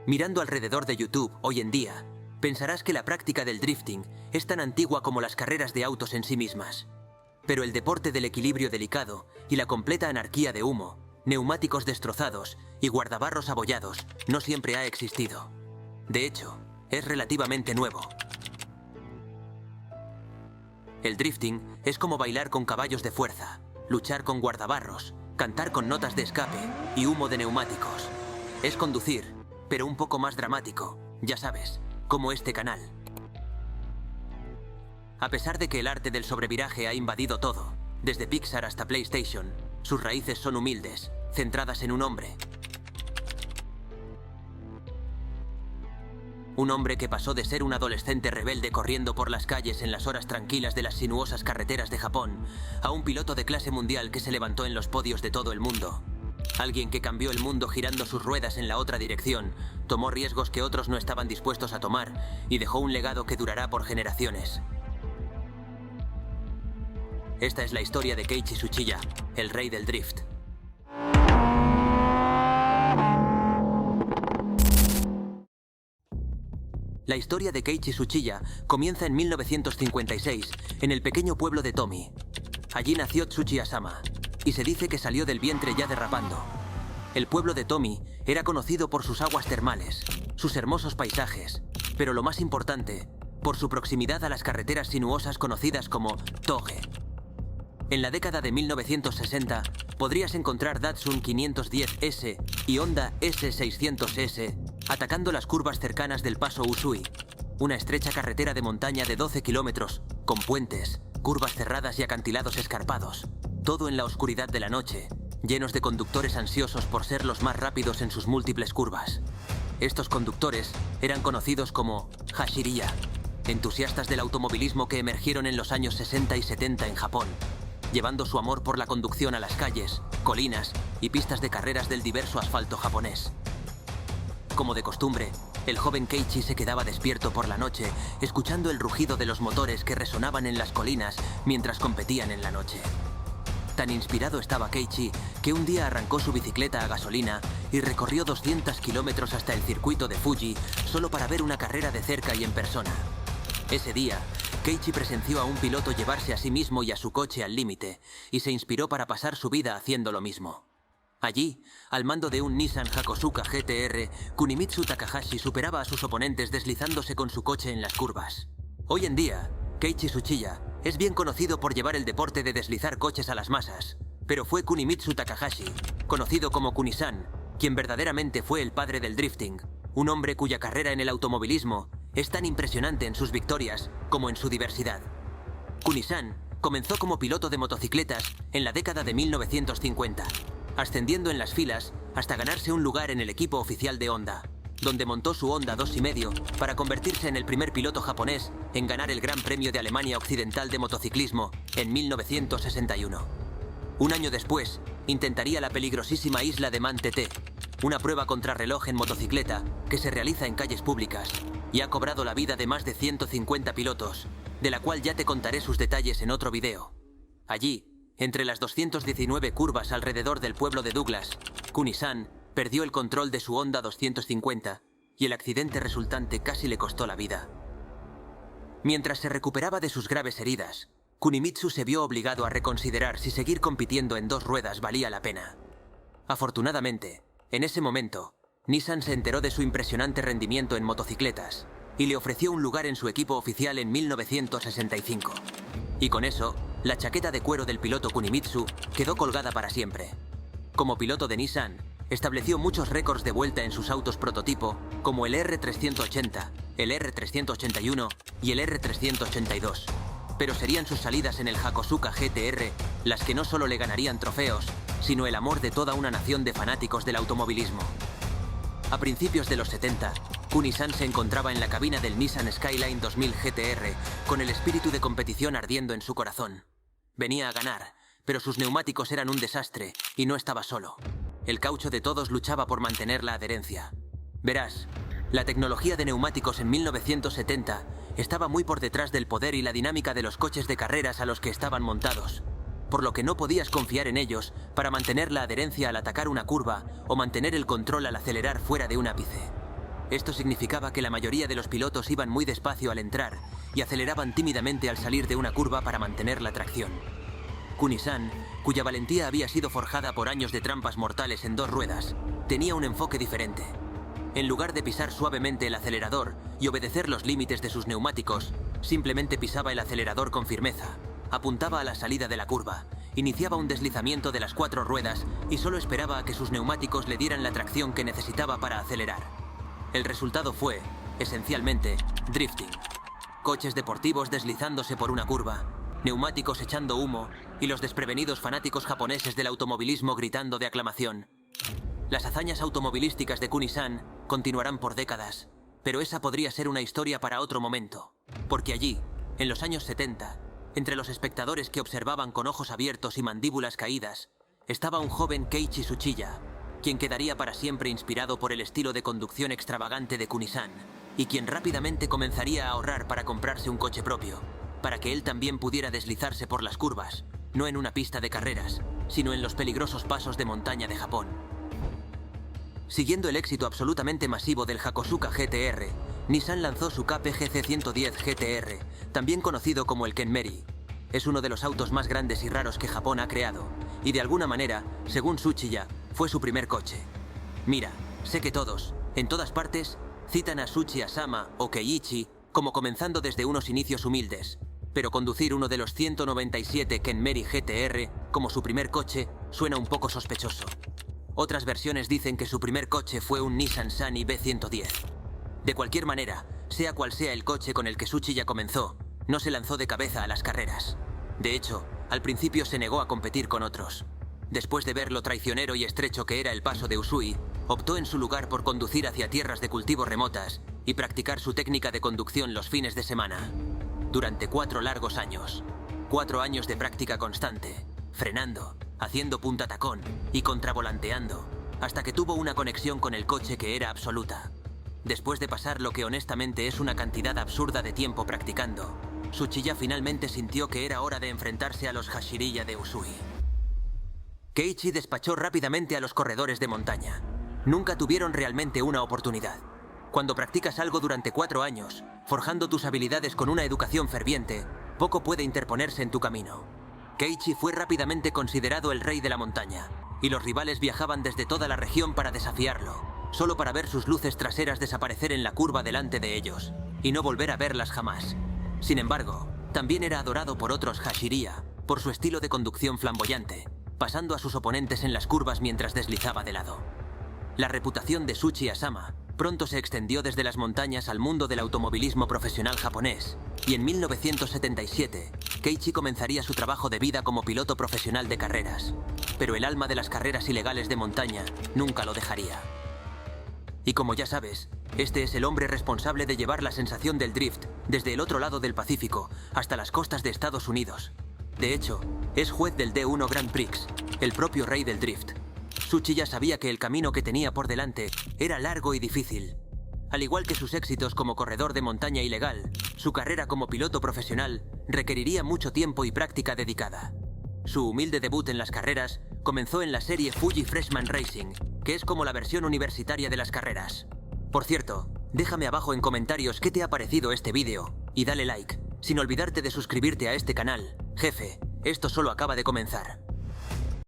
Mirando alrededor de YouTube hoy en día, pensarás que la práctica del drifting es tan antigua como las carreras de autos en sí mismas. Pero el deporte del equilibrio delicado y la completa anarquía de humo, neumáticos destrozados y guardabarros abollados no siempre ha existido. De hecho, es relativamente nuevo. El drifting es como bailar con caballos de fuerza, luchar con guardabarros, cantar con notas de escape y humo de neumáticos. Es conducir, pero un poco más dramático, ya sabes, como este canal. A pesar de que el arte del sobreviraje ha invadido todo, desde Pixar hasta PlayStation, sus raíces son humildes, centradas en un hombre. Un hombre que pasó de ser un adolescente rebelde corriendo por las calles en las horas tranquilas de las sinuosas carreteras de Japón, a un piloto de clase mundial que se levantó en los podios de todo el mundo. Alguien que cambió el mundo girando sus ruedas en la otra dirección, tomó riesgos que otros no estaban dispuestos a tomar y dejó un legado que durará por generaciones. Esta es la historia de Keiichi Tsuchiya, el rey del drift. La historia de Keiichi Tsuchiya comienza en 1956, en el pequeño pueblo de Tomi. Allí nació Tsuchiya-sama, y se dice que salió del vientre ya derrapando. El pueblo de Tomi era conocido por sus aguas termales, sus hermosos paisajes, pero lo más importante, por su proximidad a las carreteras sinuosas conocidas como Toge. En la década de 1960 podrías encontrar Datsun 510S y Honda S600S atacando las curvas cercanas del paso Usui, una estrecha carretera de montaña de 12 kilómetros, con puentes, curvas cerradas y acantilados escarpados, todo en la oscuridad de la noche, llenos de conductores ansiosos por ser los más rápidos en sus múltiples curvas. Estos conductores eran conocidos como Hashiriya, entusiastas del automovilismo que emergieron en los años 60 y 70 en Japón, llevando su amor por la conducción a las calles, colinas y pistas de carreras del diverso asfalto japonés. Como de costumbre, el joven Keiichi se quedaba despierto por la noche, escuchando el rugido de los motores que resonaban en las colinas mientras competían en la noche. Tan inspirado estaba Keiichi que un día arrancó su bicicleta a gasolina y recorrió 200 kilómetros hasta el circuito de Fuji solo para ver una carrera de cerca y en persona. Ese día, Keiichi presenció a un piloto llevarse a sí mismo y a su coche al límite y se inspiró para pasar su vida haciendo lo mismo. Allí, al mando de un Nissan Hakosuka GTR, Kunimitsu Takahashi superaba a sus oponentes deslizándose con su coche en las curvas. Hoy en día, Keiichi Tsuchiya es bien conocido por llevar el deporte de deslizar coches a las masas, pero fue Kunimitsu Takahashi, conocido como Kuni-san, quien verdaderamente fue el padre del drifting, un hombre cuya carrera en el automovilismo es tan impresionante en sus victorias como en su diversidad. Kuni-san comenzó como piloto de motocicletas en la década de 1950, ascendiendo en las filas hasta ganarse un lugar en el equipo oficial de Honda, donde montó su Honda 2.5 para convertirse en el primer piloto japonés en ganar el Gran Premio de Alemania Occidental de motociclismo en 1961. Un año después, intentaría la peligrosísima isla de Man TT, una prueba contrarreloj en motocicleta que se realiza en calles públicas y ha cobrado la vida de más de 150 pilotos, de la cual ya te contaré sus detalles en otro video. Allí, entre las 219 curvas alrededor del pueblo de Douglas, Kuni-san perdió el control de su Honda 250 y el accidente resultante casi le costó la vida. Mientras se recuperaba de sus graves heridas, Kunimitsu se vio obligado a reconsiderar si seguir compitiendo en dos ruedas valía la pena. Afortunadamente, en ese momento, Nissan se enteró de su impresionante rendimiento en motocicletas y le ofreció un lugar en su equipo oficial en 1965. Y con eso, la chaqueta de cuero del piloto Kunimitsu quedó colgada para siempre. Como piloto de Nissan, estableció muchos récords de vuelta en sus autos prototipo, como el R380, el R381 y el R382. Pero serían sus salidas en el Hakosuka GTR las que no solo le ganarían trofeos, sino el amor de toda una nación de fanáticos del automovilismo. A principios de los 70, Kuni-san se encontraba en la cabina del Nissan Skyline 2000 GTR, con el espíritu de competición ardiendo en su corazón. Venía a ganar, pero sus neumáticos eran un desastre y no estaba solo. El caucho de todos luchaba por mantener la adherencia. Verás, la tecnología de neumáticos en 1970 estaba muy por detrás del poder y la dinámica de los coches de carreras a los que estaban montados, por lo que no podías confiar en ellos para mantener la adherencia al atacar una curva o mantener el control al acelerar fuera de un ápice. Esto significaba que la mayoría de los pilotos iban muy despacio al entrar y aceleraban tímidamente al salir de una curva para mantener la tracción. Kuni-san, cuya valentía había sido forjada por años de trampas mortales en dos ruedas, tenía un enfoque diferente. En lugar de pisar suavemente el acelerador y obedecer los límites de sus neumáticos, simplemente pisaba el acelerador con firmeza, apuntaba a la salida de la curva, iniciaba un deslizamiento de las cuatro ruedas y solo esperaba a que sus neumáticos le dieran la tracción que necesitaba para acelerar. El resultado fue, esencialmente, drifting. Coches deportivos deslizándose por una curva, neumáticos echando humo y los desprevenidos fanáticos japoneses del automovilismo gritando de aclamación. Las hazañas automovilísticas de Kuni-san continuarán por décadas, pero esa podría ser una historia para otro momento, porque allí, en los años 70, entre los espectadores que observaban con ojos abiertos y mandíbulas caídas, estaba un joven Keiichi Tsuchiya, quien quedaría para siempre inspirado por el estilo de conducción extravagante de Kuni-san, y quien rápidamente comenzaría a ahorrar para comprarse un coche propio, para que él también pudiera deslizarse por las curvas, no en una pista de carreras, sino en los peligrosos pasos de montaña de Japón. Siguiendo el éxito absolutamente masivo del Hakosuka GTR, Nissan lanzó su KPGC 110 GTR, también conocido como el Kenmeri. Es uno de los autos más grandes y raros que Japón ha creado, y de alguna manera, según Tsuchiya, fue su primer coche. Mira, sé que todos, en todas partes, citan a Tsuchiya-sama o Keiichi como comenzando desde unos inicios humildes, pero conducir uno de los 197 Kenmeri GTR como su primer coche suena un poco sospechoso. Otras versiones dicen que su primer coche fue un Nissan Sunny B110. De cualquier manera, sea cual sea el coche con el que Tsuchiya comenzó, no se lanzó de cabeza a las carreras. De hecho, al principio se negó a competir con otros. Después de ver lo traicionero y estrecho que era el paso de Usui, optó en su lugar por conducir hacia tierras de cultivo remotas y practicar su técnica de conducción los fines de semana. Durante 4 largos años. 4 años de práctica constante, frenando, haciendo punta tacón y contravolanteando, hasta que tuvo una conexión con el coche que era absoluta. Después de pasar lo que honestamente es una cantidad absurda de tiempo practicando, Tsuchiya finalmente sintió que era hora de enfrentarse a los Hashiriya de Usui. Keiichi despachó rápidamente a los corredores de montaña. Nunca tuvieron realmente una oportunidad. Cuando practicas algo durante 4 años, forjando tus habilidades con una educación ferviente, poco puede interponerse en tu camino. Keiichi fue rápidamente considerado el rey de la montaña, y los rivales viajaban desde toda la región para desafiarlo, solo para ver sus luces traseras desaparecer en la curva delante de ellos, y no volver a verlas jamás. Sin embargo, también era adorado por otros Hashiriya, por su estilo de conducción flamboyante, pasando a sus oponentes en las curvas mientras deslizaba de lado. La reputación de Tsuchiya-sama pronto se extendió desde las montañas al mundo del automovilismo profesional japonés, y en 1977, Keiichi comenzaría su trabajo de vida como piloto profesional de carreras. Pero el alma de las carreras ilegales de montaña nunca lo dejaría. Y como ya sabes, este es el hombre responsable de llevar la sensación del drift desde el otro lado del Pacífico hasta las costas de Estados Unidos. De hecho, es juez del D1 Grand Prix, el propio rey del drift. Tsuchiya sabía que el camino que tenía por delante era largo y difícil. Al igual que sus éxitos como corredor de montaña ilegal, su carrera como piloto profesional requeriría mucho tiempo y práctica dedicada. Su humilde debut en las carreras comenzó en la serie Fuji Freshman Racing, que es como la versión universitaria de las carreras. Por cierto, déjame abajo en comentarios qué te ha parecido este vídeo y dale like, sin olvidarte de suscribirte a este canal. Jefe, esto solo acaba de comenzar.